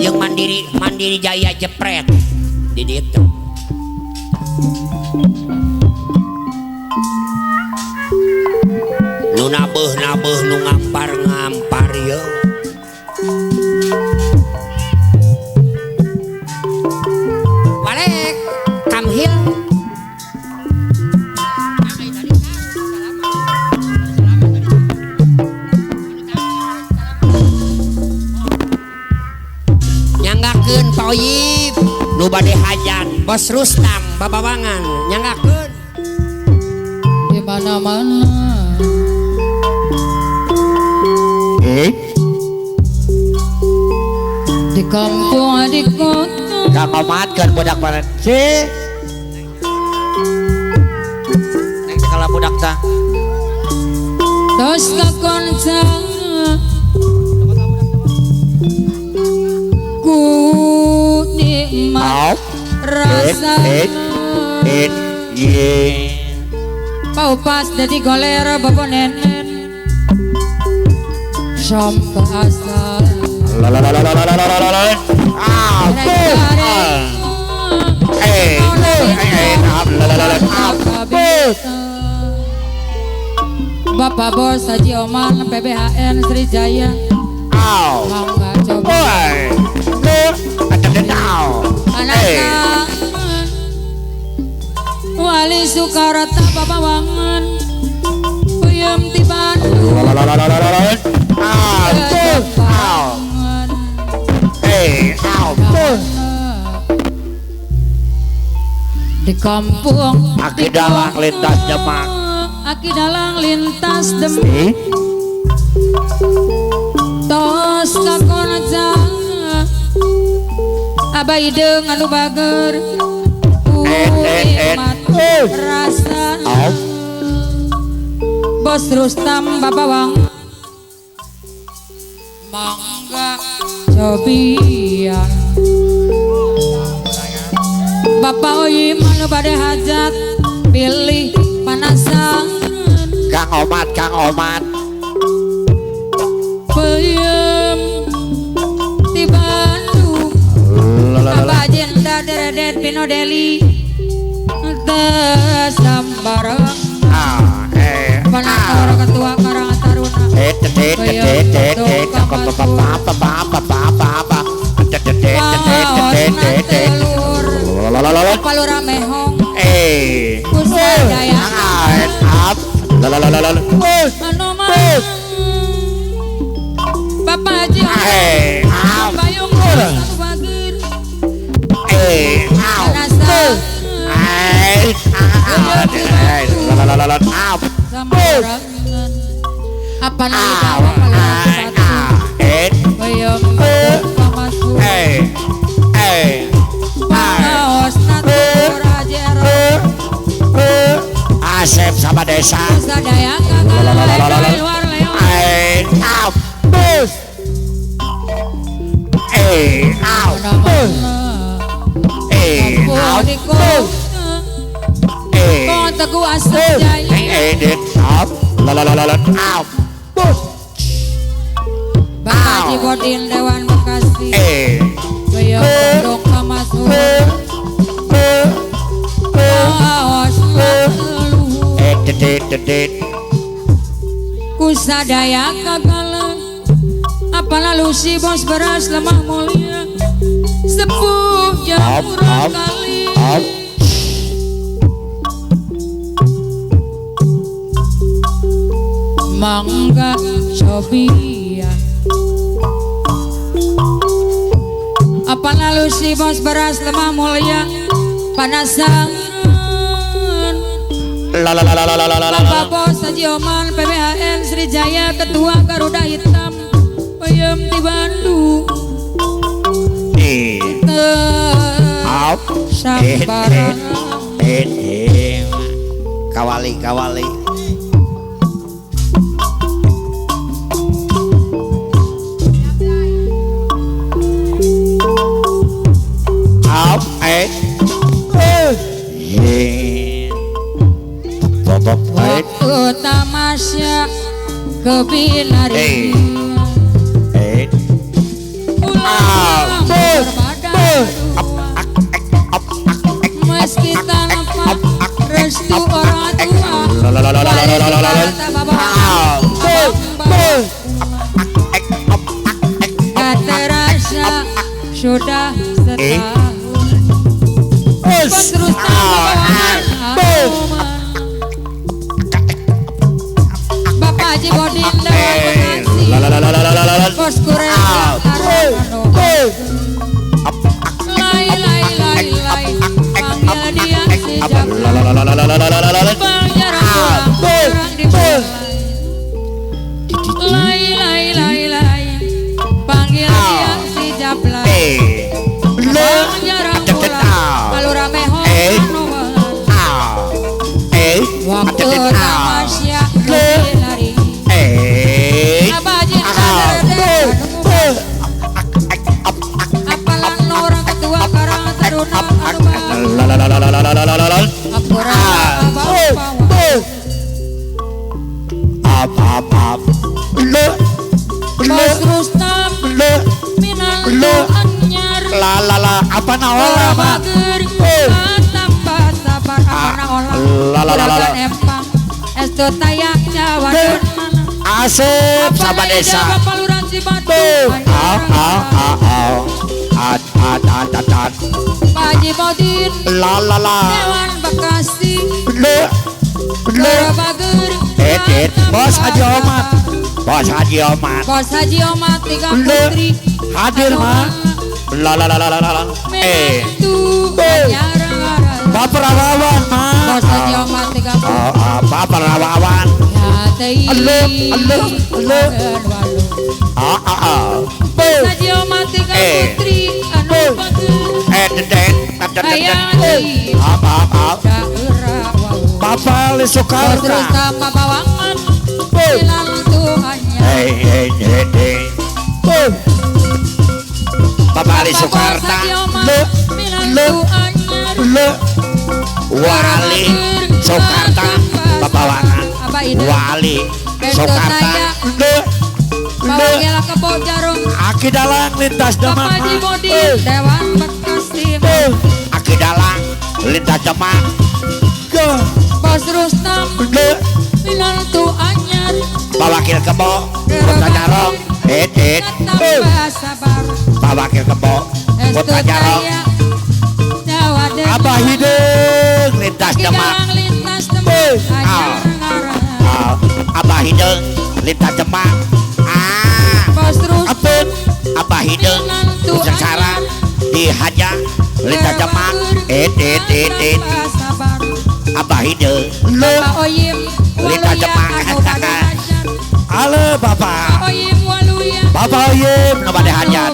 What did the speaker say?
yang mandiri Jaya jepret di ditu. Nu nabeuh nu ngampar ya. Balik Kamhil. Nyanggakeun Pak Oyib nu bade hajan Bos Rustam babawangan nyanggakeun di mana-mana. Di kampung di kota Kang Omat kan budak panen si neng sekala budak ta tos kakonca ku nikmat rasa pau pas jadi golera babonen sampai asal Bapak Bos Haji Oman PBHN Srijaya mangga coba anaknya Wali Sukarata Babawangan puyem di Bandung di kampung Aki dalang lintas Demak Aki dalang lintas Demak tos kakonca abai deung anu bager nikmat rasa Bos Rustam Babawang mangga cobian Bapak Oyim anu bade hajat pilih panasan Kang Omat peyem di Bandung Abah Jenda Deredet Pino Deli tes sambarang Panakor ketua Karang Taruna Palura Mehong Kusadaya Bapak Haji Bayung Bagir Anasa Sambarangan apa nanti bawa Palura Bayung Pamasku Paos Natura Jero Asep sama desa Kusadaya Kakak luar leo Kau teguh asap jaya Bapak Haji Bodin Dewan Bekasi Bayang Pondok Kamasur Paos Kusadaya kagalang apalah lusi bos beras lemah mulia sepuh jamurang kali mangga cobian apalah lusi bos beras lemah mulia panasan Bapak Bos Haji Oman PBHN Srijaya Ketua Garuda Hitam peyem di Bandung sambarangan kawali waktu tamasya kebinari sudah setahun. Us. Bos Rustam bawahan Auman. Bapak Haji Bodin Dewan Bekasi. Bos Kurel Lai lai lai lai, panggil dia si Jabla. Bang jarang pulang, jarang dipulang. Lai lai lai lai, panggil dia si Jabla. Bang jarang pulang, kalau rame hoan. Waktu tamasya lari, abajin kadar apalan orang ketua karang taruna anuban. Apura Bos Rustam Minang anyar apa naola mah tambah sabar apa naola Juragan Empang Estu Tayak Jawa dan mana asep sama desa Bapak Lurah Cibatu ad Pak Haji Bodin Dewan Bekasi Lurah Bager Bos Haji Omat Bos Haji Omat Bos Haji Omat tiga putri hadir mah Menantu Nyarang Bapak Rawawan mah Bos Haji Omat tiga putri Bapak Rawawan Ya tei Bos Haji Omat tiga putri Anu bager Ayang di daerah wau Bapak Ali Bos Soekarno Rustam Babawangan Menantu hanya Bapak Ali Bos Soekarno Haji Omat Menantu anyar Wali Soekarno Babawangan Abah Ida Wali Soekarno Bawangil Kebo Jarum Aki dalang lintas Bapak Demak Haji Bodin Dewan Bekasi Aki dalang lintas Demak Bos Rustam Minantu anyar Pak Wakil Kebo Kota Jarong tambah sabar Pak Wakil Kebo Estu Kota Jarong Tayak Jawa dan Abah Hideng lintas Demak Kidalang lintas Demak anyar ngarang Abah Hideng lintas Demak Bos Rustam Apun Abah Hideng Minantu Sengsara di Haja lintas Demak tambah sabar Abah Hideng Bapak Oyim Lintas Waluya Demak. anu bade hajar Halo Bapak Oyim Waluya Bapak Oyim nu bade hajat